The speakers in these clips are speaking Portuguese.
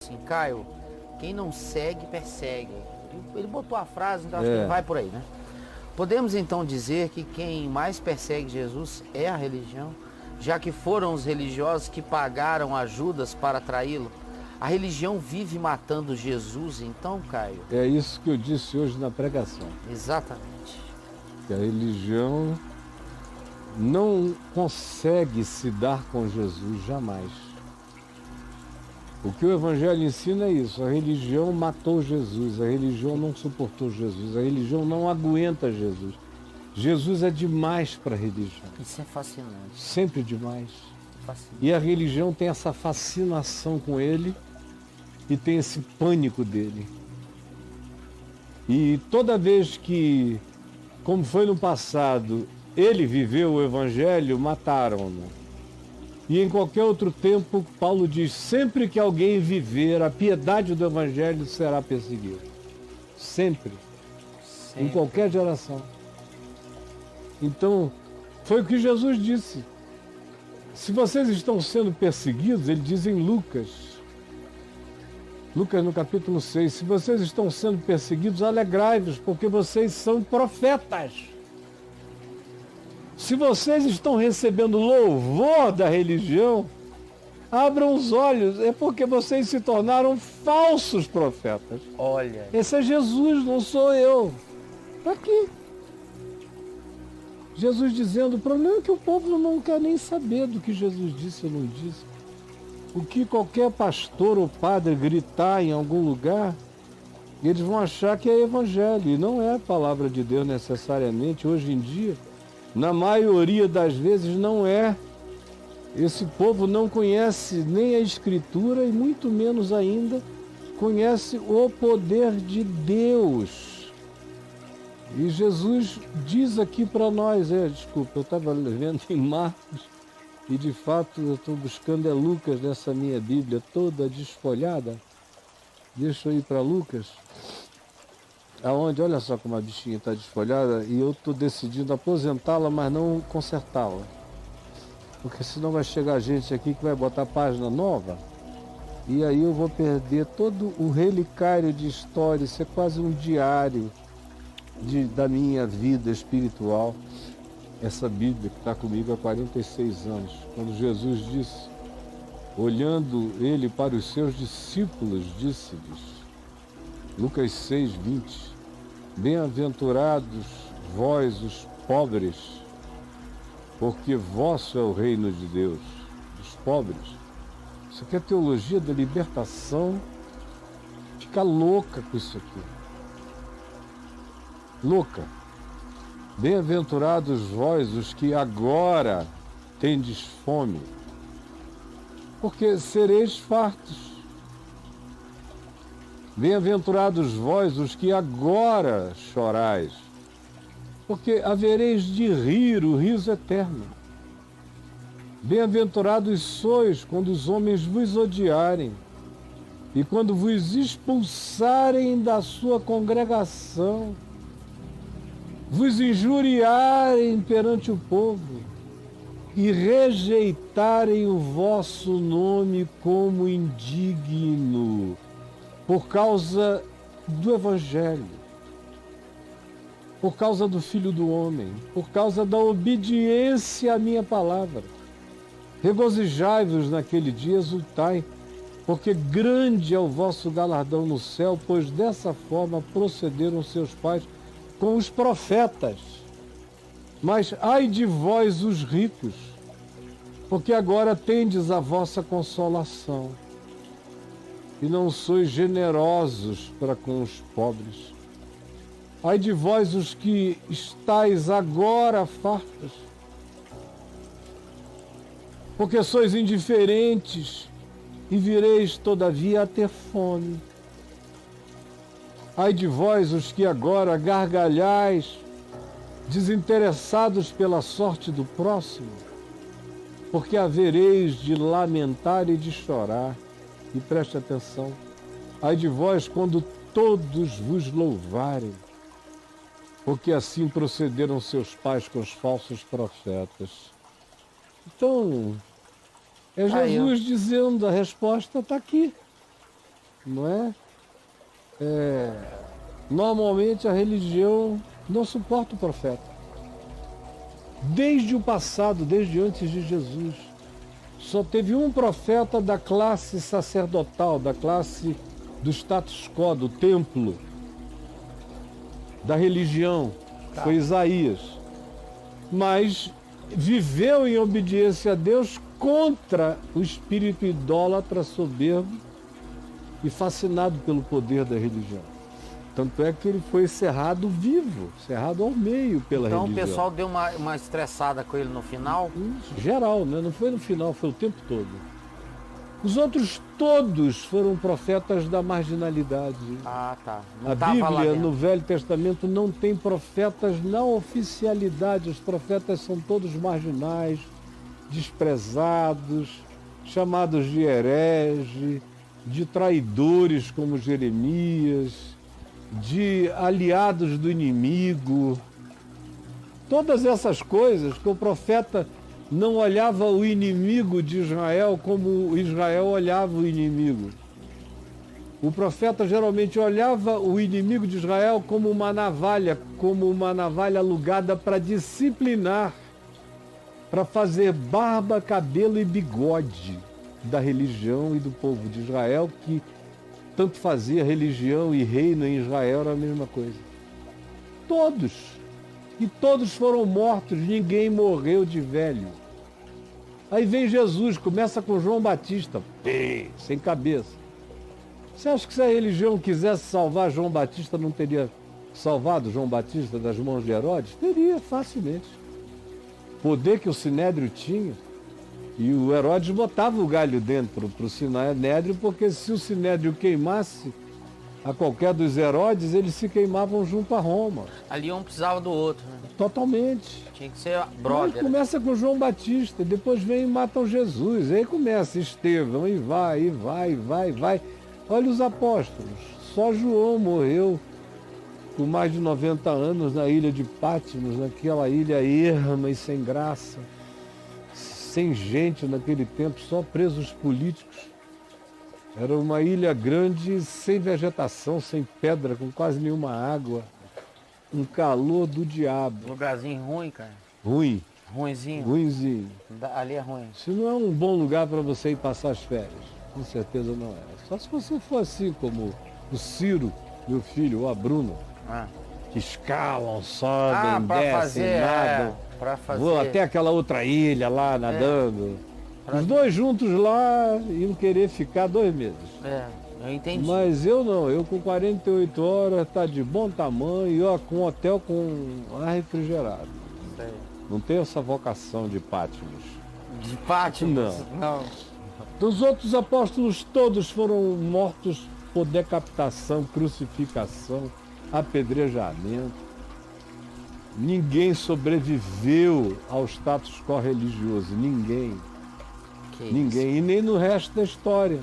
assim, Caio, quem não segue, persegue. Ele botou a frase, então acho que ele vai por aí, né? Podemos então dizer que quem mais persegue Jesus é a religião, já que foram os religiosos que pagaram ajudas para traí-lo? A religião vive matando Jesus, então, Caio? É isso que eu disse hoje na pregação. Exatamente. Que a religião não consegue se dar com Jesus jamais. O que o Evangelho ensina é isso: a religião matou Jesus, a religião não suportou Jesus, a religião não aguenta Jesus. Jesus é demais para a religião. Isso é fascinante. Sempre demais. Fascinante. E a religião tem essa fascinação com ele e tem esse pânico dele. E toda vez que, como foi no passado, ele viveu o Evangelho, mataram-no. E em qualquer outro tempo, Paulo diz, sempre que alguém viver a piedade do Evangelho será perseguido. Sempre. Em qualquer geração. Então, foi o que Jesus disse. Se vocês estão sendo perseguidos, ele diz em Lucas no capítulo 6, se vocês estão sendo perseguidos, alegrai-vos, porque vocês são profetas. Se vocês estão recebendo louvor da religião, abram os olhos, é porque vocês se tornaram falsos profetas. Olha. Esse é Jesus, não sou eu. Está aqui. Jesus dizendo, o problema é que o povo não quer nem saber do que Jesus disse ou não disse. O que qualquer pastor ou padre gritar em algum lugar, eles vão achar que é evangelho, e não é a palavra de Deus necessariamente. Hoje em dia, na maioria das vezes, não é. Esse povo não conhece nem a Escritura e muito menos ainda conhece o poder de Deus. E Jesus diz aqui para nós, desculpa, eu estava lendo em Marcos, e de fato eu estou buscando Lucas nessa minha Bíblia toda desfolhada. Deixa eu ir para Lucas, aonde, olha só como a bichinha está desfolhada, e eu estou decidindo aposentá-la, mas não consertá-la. Porque senão vai chegar gente aqui que vai botar página nova, e aí eu vou perder todo o relicário de história, isso é quase um diário da minha vida espiritual. Essa Bíblia que está comigo há 46 anos, quando Jesus disse, olhando ele para os seus discípulos, disse-lhes, Lucas 6, 20, bem-aventurados vós os pobres, porque vosso é o reino de Deus, dos pobres. Isso aqui é a teologia da libertação, fica louca com isso aqui. Louca. Bem-aventurados vós os que agora tendes fome, porque sereis fartos. Bem-aventurados vós os que agora chorais, porque havereis de rir o riso eterno. Bem-aventurados sois quando os homens vos odiarem e quando vos expulsarem da sua congregação, vos injuriarem perante o povo e rejeitarem o vosso nome como indigno por causa do Evangelho, por causa do Filho do Homem, por causa da obediência à minha palavra. Regozijai-vos naquele dia, exultai, porque grande é o vosso galardão no céu, pois dessa forma procederam seus pais com os profetas. Mas ai de vós os ricos, porque agora tendes a vossa consolação, e não sois generosos para com os pobres. Ai de vós os que estáis agora fartos, porque sois indiferentes e vireis todavia a ter fome. Ai de vós os que agora gargalhais, desinteressados pela sorte do próximo, porque havereis de lamentar e de chorar. E preste atenção, ai de vós quando todos vos louvarem, porque assim procederam seus pais com os falsos profetas. Então, é Jesus dizendo, a resposta está aqui. não é? Normalmente a religião não suporta o profeta. Desde o passado, desde antes de Jesus, só teve um profeta da classe sacerdotal, da classe do status quo, do templo, da religião, foi Isaías. Mas viveu em obediência a Deus contra o espírito idólatra, soberbo e fascinado pelo poder da religião. Tanto é que ele foi cerrado vivo, cerrado ao meio pela religião. Então o pessoal deu uma estressada com ele no final? Geral, né? Não foi no final, foi o tempo todo. Os outros todos foram profetas da marginalidade. Ah, tá. Não A Bíblia, no Velho Testamento, não tem profetas na oficialidade. Os profetas são todos marginais, desprezados, chamados de herege, de traidores como Jeremias, de aliados do inimigo. Todas essas coisas que o profeta não olhava o inimigo de Israel como Israel olhava o inimigo. O profeta geralmente olhava o inimigo de Israel como uma navalha alugada para disciplinar, para fazer barba, cabelo e bigode da religião e do povo de Israel, que tanto fazia religião e reino em Israel, era a mesma coisa. Todos. E todos foram mortos, ninguém morreu de velho. Aí vem Jesus, começa com João Batista, sem cabeça. Você acha que se a religião quisesse salvar João Batista, não teria salvado João Batista das mãos de Herodes? Teria, facilmente. Poder que o Sinédrio tinha. E o Herodes botava o galho dentro para o Sinédrio, porque se o Sinédrio queimasse a qualquer dos Herodes, eles se queimavam junto a Roma. Ali um precisava do outro, né? Totalmente. Tinha que ser brother. Mas começa com João Batista, depois vem e matam Jesus. Aí começa Estevão, e vai. Olha os apóstolos. Só João morreu com mais de 90 anos na ilha de Patmos, naquela ilha erma e sem graça. Sem gente naquele tempo, só presos políticos. Era uma ilha grande, sem vegetação, sem pedra, com quase nenhuma água. Um calor do diabo. Lugarzinho ruim, cara. Ruim. Ruinzinho. Ruinzinho. Ali é ruim. Isso não é um bom lugar para você ir passar as férias. Com certeza não é. Só se você for assim como o Ciro, meu filho, ou a Bruna. Que escalam, sobem, descem, nadam. Pra fazer. Vou até aquela outra ilha lá nadando. Os dois juntos lá iam querer ficar 2 meses. Eu entendi. Mas eu não, eu com 48 horas tá de bom tamanho e ó, com hotel com ar refrigerado. Sei. Não tenho essa vocação de Patmos. De Patmos? Não. Os outros apóstolos todos foram mortos por decapitação, crucificação, apedrejamento. Ninguém sobreviveu ao status quo religioso, ninguém. Ninguém, e nem no resto da história.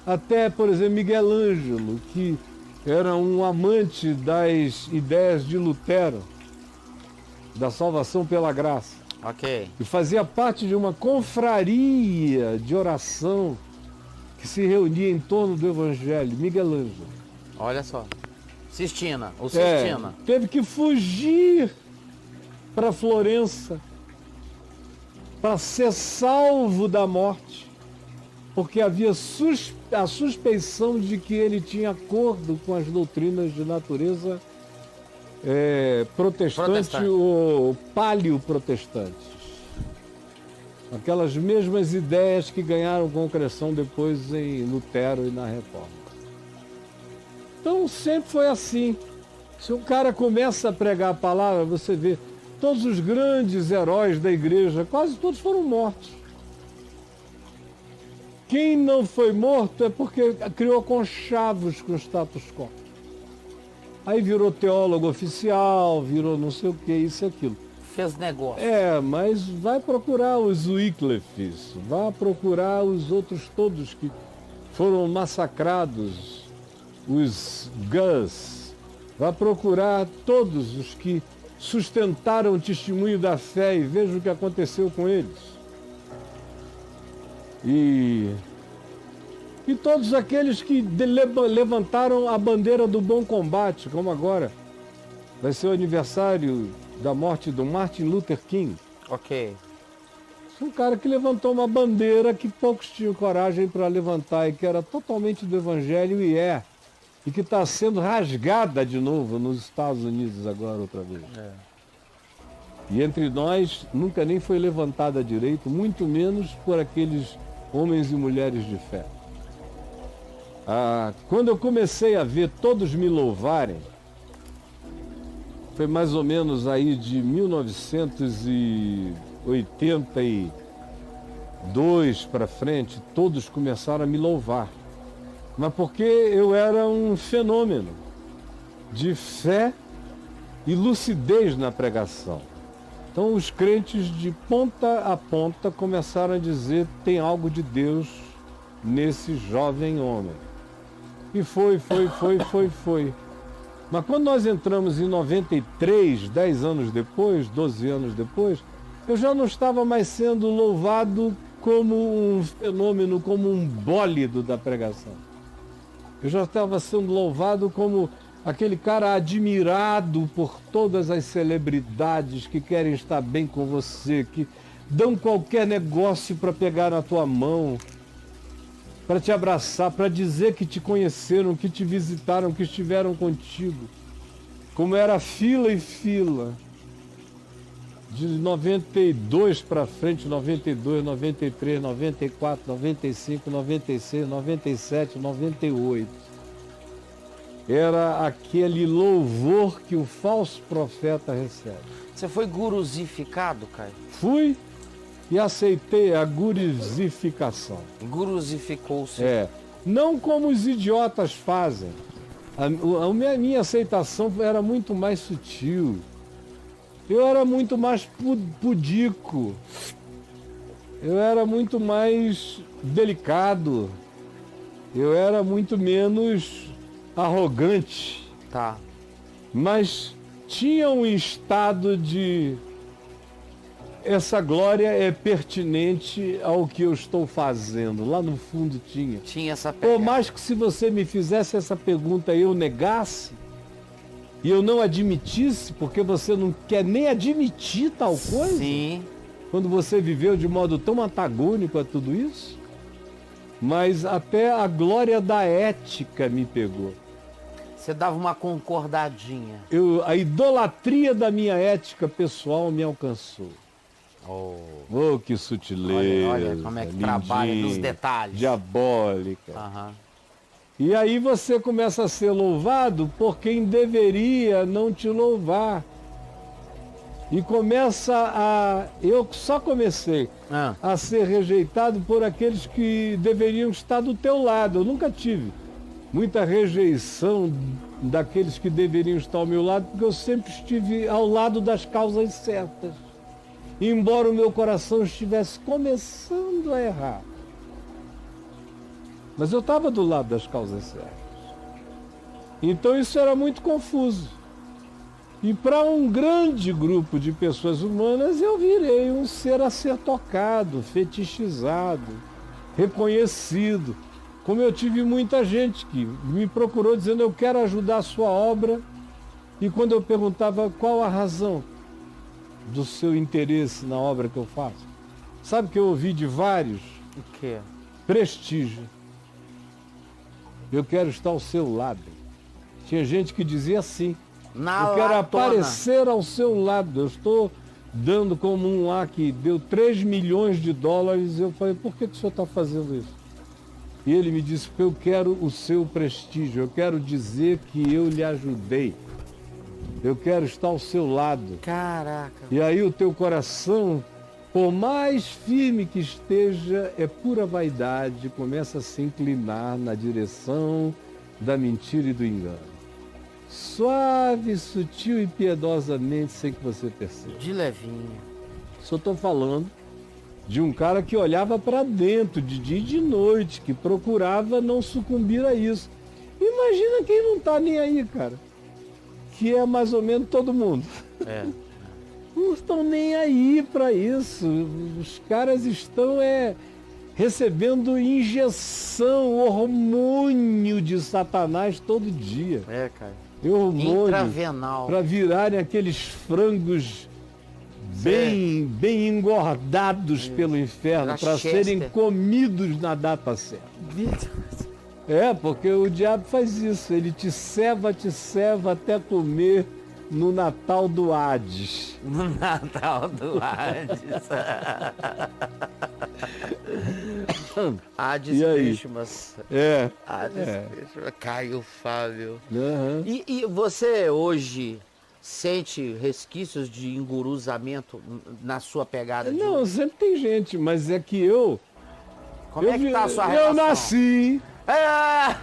Até, por exemplo, Miguel Ângelo, que era um amante das ideias de Lutero, da salvação pela graça. Ok. E fazia parte de uma confraria de oração que se reunia em torno do Evangelho. Miguel Ângelo. Olha só. Sistina, ou Sistina. Teve que fugir para Florença para ser salvo da morte, porque havia a suspeição de que ele tinha acordo com as doutrinas de natureza protestante ou paleo-protestantes. Aquelas mesmas ideias que ganharam concreção depois em Lutero e na Reforma. Então sempre foi assim. Se um cara começa a pregar a palavra, você vê todos os grandes heróis da igreja, quase todos foram mortos. Quem não foi morto é porque criou conchavos com o status quo. Aí virou teólogo oficial, virou não sei o que, isso e aquilo. Fez negócio. Mas vai procurar os Wyclifes, vai procurar os outros todos que foram massacrados, os Gus, vai procurar todos os que sustentaram o testemunho da fé e veja o que aconteceu com eles. E E todos aqueles que levantaram a bandeira do bom combate, como agora. Vai ser o aniversário da morte do Martin Luther King. Ok. Um cara que levantou uma bandeira que poucos tinham coragem para levantar e que era totalmente do Evangelho e que está sendo rasgada de novo nos Estados Unidos agora outra vez. E entre nós nunca nem foi levantada direito, muito menos por aqueles homens e mulheres de fé. Quando eu comecei a ver todos me louvarem, foi mais ou menos aí de 1982 para frente, todos começaram a me louvar. Mas porque eu era um fenômeno de fé e lucidez na pregação. Então os crentes de ponta a ponta começaram a dizer: tem algo de Deus nesse jovem homem. E foi. Mas quando nós entramos em 93, 10 anos depois, 12 anos depois, eu já não estava mais sendo louvado como um fenômeno, como um bólido da pregação. Eu já estava sendo louvado como aquele cara admirado por todas as celebridades que querem estar bem com você, que dão qualquer negócio para pegar na tua mão, para te abraçar, para dizer que te conheceram, que te visitaram, que estiveram contigo. Como era fila e fila. De 92 para frente, 92, 93, 94, 95, 96, 97, 98. Era aquele louvor que o falso profeta recebe. Você foi guruzificado, Caio? Fui e aceitei a guruzificação. Guruzificou-se. Não como os idiotas fazem. A minha aceitação era muito mais sutil. Eu era muito mais pudico. Eu era muito mais delicado. Eu era muito menos arrogante. Tá. Mas tinha um estado de... essa glória é pertinente ao que eu estou fazendo. Lá no fundo tinha. Tinha essa pegada. Por mais que se você me fizesse essa pergunta e eu negasse, e eu não admitisse, porque você não quer nem admitir tal coisa. Sim. Quando você viveu de modo tão antagônico a tudo isso. Mas até a glória da ética me pegou. Você dava uma concordadinha. A idolatria da minha ética pessoal me alcançou. Oh, que sutileza. Olha como é que trabalha nos detalhes. Diabólica. Aham. E aí você começa a ser louvado por quem deveria não te louvar. E eu só comecei a ser rejeitado por aqueles que deveriam estar do teu lado. Eu nunca tive muita rejeição daqueles que deveriam estar ao meu lado, porque eu sempre estive ao lado das causas certas. Embora o meu coração estivesse começando a errar. Mas eu estava do lado das causas certas. Então isso era muito confuso. E para um grande grupo de pessoas humanas, eu virei um ser a ser tocado, fetichizado, reconhecido. Como eu tive muita gente que me procurou dizendo: eu quero ajudar a sua obra. E quando eu perguntava qual a razão do seu interesse na obra que eu faço, sabe que eu ouvi de vários? O quê? Prestígio. Eu quero estar ao seu lado. Tinha gente que dizia assim: eu quero aparecer ao seu lado. Eu estou dando como um lá que deu 3 milhões de dólares. Eu falei: por que o senhor está fazendo isso? E ele me disse: porque eu quero o seu prestígio. Eu quero dizer que eu lhe ajudei. Eu quero estar ao seu lado. Caraca. E aí o teu coração, por mais firme que esteja, é pura vaidade, começa a se inclinar na direção da mentira e do engano. Suave, sutil e piedosamente, sem que você perceba. De levinho. Só estou falando de um cara que olhava para dentro de dia e de noite, que procurava não sucumbir a isso. Imagina quem não está nem aí, cara. Que é mais ou menos todo mundo. Não estão nem aí para isso. Os caras estão recebendo injeção, hormônio de Satanás todo dia. Cara. Intravenal. Para virarem aqueles frangos bem engordados pelo inferno, para serem comidos na data certa. Porque o diabo faz isso, ele te ceva até comer no Natal do Hades. No Natal do Hades. Hades Christmas. Hades Christmas. Caio Fábio. Uhum. E você hoje sente resquícios de enguruzamento na sua pegada? Não, sempre tem gente, mas é que eu... Como é que tá a sua relação? Eu nasci há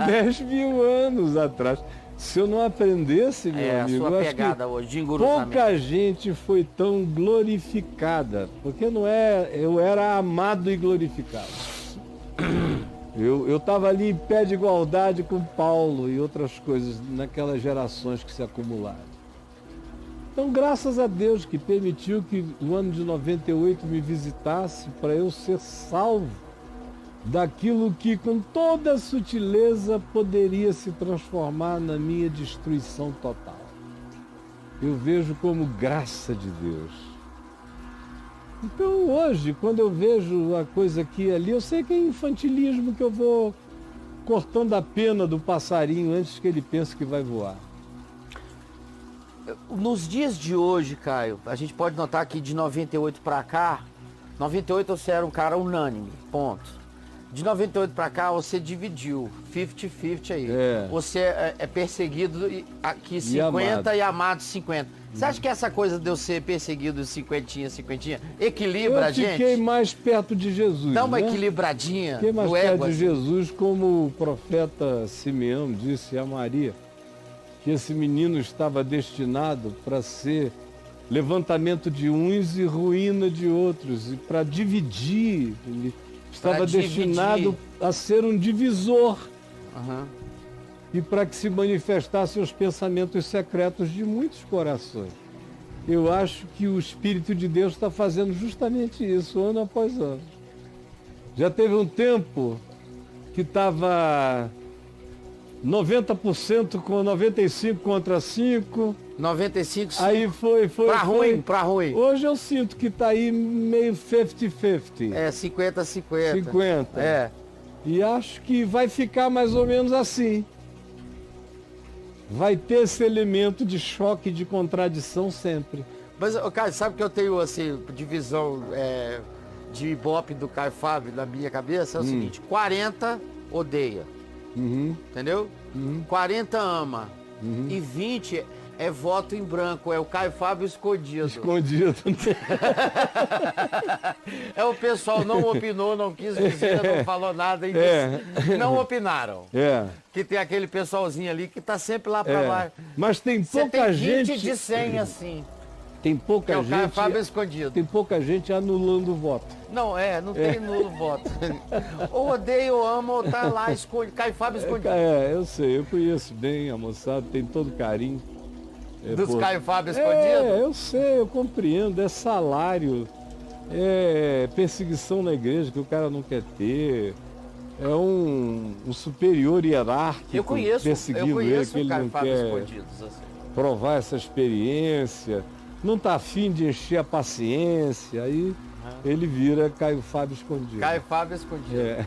10 mil anos atrás. Se eu não aprendesse, meu amigo, a sua pegada hoje de enguruzamento. Pouca gente foi tão glorificada, porque eu era amado e glorificado. Eu estava ali em pé de igualdade com Paulo e outras coisas naquelas gerações que se acumularam. Então, graças a Deus que permitiu que o ano de 98 me visitasse para eu ser salvo daquilo que com toda sutileza poderia se transformar na minha destruição total. Eu vejo como graça de Deus. Então hoje, quando eu vejo a coisa aqui e ali, eu sei que é infantilismo, que eu vou cortando a pena do passarinho antes que ele pense que vai voar. Nos dias de hoje, Caio, a gente pode notar que de 98 para cá, 98 você era um cara unânime, ponto. De 98 para cá, você dividiu 50-50 aí. Você é perseguido aqui 50 e amado 50. Você acha que essa coisa de eu ser perseguido 50-50 equilibra a gente? Eu fiquei mais perto de Jesus. Dá uma equilibradinha. Fiquei mais perto de Jesus, como o profeta Simeão disse a Maria, que esse menino estava destinado para ser levantamento de uns e ruína de outros, e para dividir. Ele estava destinado a ser um divisor. E para que se manifestassem os pensamentos secretos de muitos corações. Eu acho que o Espírito de Deus está fazendo justamente isso, ano após ano. Já teve um tempo que estava 90% com 95 contra 5. 95. Aí foi. Pra ruim. Hoje eu sinto que está aí meio 50-50. 50-50. 50. E acho que vai ficar mais ou menos assim. Vai ter esse elemento de choque, de contradição sempre. Mas, Caio, sabe que eu tenho, assim, divisão de ibope do Caio Fábio na minha cabeça? É o seguinte, 40 odeia, entendeu? 40 ama, e 20 é voto em branco, é o Caio Fábio escondido. Escondido. É o pessoal não opinou, não quis dizer, não falou nada, e não opinaram. Que tem aquele pessoalzinho ali que tá sempre lá para baixo. Mas tem pouca gente... 20 de 100 assim. Tem pouca gente... É o Caio Fábio escondido. Tem pouca gente anulando o voto. Não, não tem nulo voto. Ou odeia ou ama, ou tá lá, Caio Fábio escondido. Eu sei, eu conheço bem a moçada, tem todo carinho. Dos Caio Fábio escondido? Eu sei, eu compreendo, é salário, é perseguição na igreja que o cara não quer ter, é um superior hierárquico perseguindo ele, que ele não quer provar essa experiência, não está afim de encher a paciência, aí ele vira Caio Fábio escondido. Caio Fábio escondido.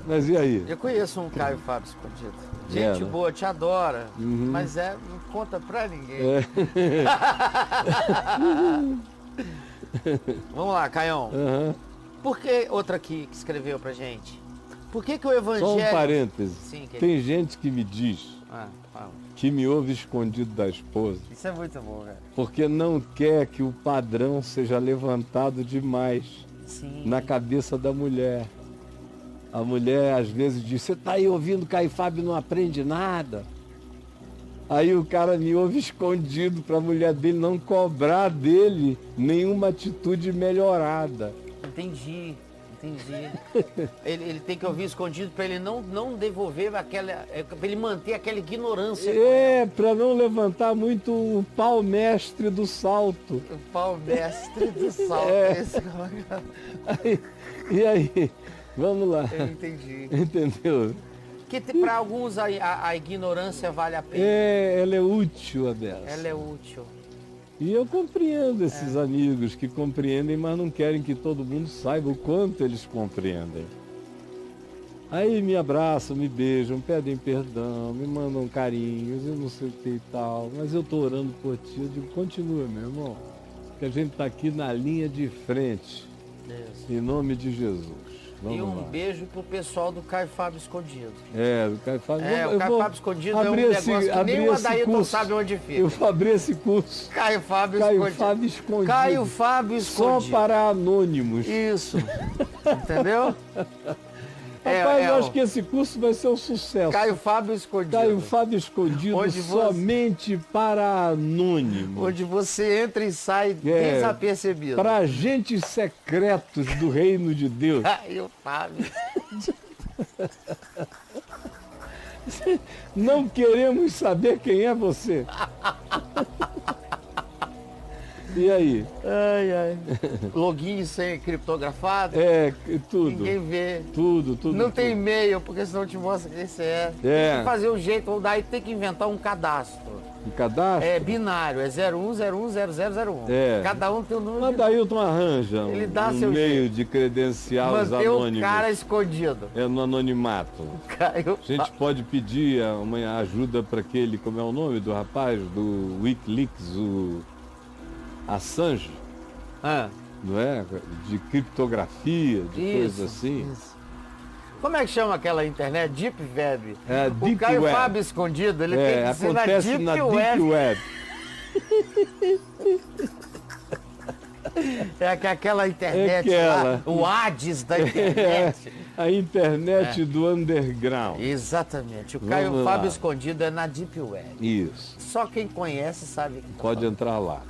Mas e aí? Eu conheço um Caio Fábio escondido. Gente boa, te adora, mas não conta pra ninguém. Vamos lá, Caião. Por que outra aqui que escreveu pra gente? Por que o evangelho... Só um parêntese. Sim, tem gente que me diz que me ouve escondido da esposa. Isso é muito bom, cara. Porque não quer que o padrão seja levantado demais na cabeça da mulher. A mulher às vezes diz, você tá aí ouvindo Caio Fábio, não aprende nada. Aí o cara me ouve escondido para a mulher dele não cobrar dele nenhuma atitude melhorada. Entendi. Ele tem que ouvir escondido para ele não devolver aquela... para ele manter aquela ignorância. Para não levantar muito o pau mestre do salto. O pau mestre do salto. E aí, vamos lá. Eu entendi. Entendeu? Que para alguns a ignorância vale a pena. Ela é útil, Abel. Ela é útil. E eu compreendo esses amigos que compreendem, mas não querem que todo mundo saiba o quanto eles compreendem. Aí me abraçam, me beijam, pedem perdão, me mandam carinhos, eu não sei o que e tal. Mas eu estou orando por ti, eu digo, continua, meu irmão, que a gente está aqui na linha de frente. Isso. Em nome de Jesus. Vamos e um lá. beijo pro pessoal do Caio Fábio Escondido. O Caio Fábio. O Caio Fábio Escondido é um negócio que nem o Adailton sabe onde fica. Eu abri esse curso. Caio Fábio Escondido. Caio Fábio Escondido. Só para anônimos. Isso. Entendeu? Rapaz, eu acho que esse curso vai ser um sucesso. Caio Fábio Escondido. Caio Fábio Escondido somente para anônimos. Onde você entra e sai desapercebido. Para agentes secretos do reino de Deus. Caio Fábio. Não queremos saber quem é você. E aí? Login sem criptografado? Tudo. Ninguém vê. Tudo. Não tem e-mail, porque senão te mostra quem você é. Tem que fazer um jeito, ou daí tem que inventar um cadastro. Um cadastro? É binário, é 01010001. Cada um tem um número. Mas Dailton arranja Ele dá um seu meio jeito de credenciar os manter anônimos. o cara escondido. No anonimato. A gente pode pedir uma ajuda para aquele, como é o nome do rapaz, do Wikileaks, o Assange, não é? De criptografia, de coisas assim. Isso. Como é que chama aquela internet? Deep Web. Deep o Caio Web. Fábio Escondido, ele tem que ser acontece na Deep Web. Aquela internet lá, o Hades da internet. A internet do underground. Exatamente. O Caio Fábio Escondido é na Deep Web. Isso. Só quem conhece sabe que pode entrar lá.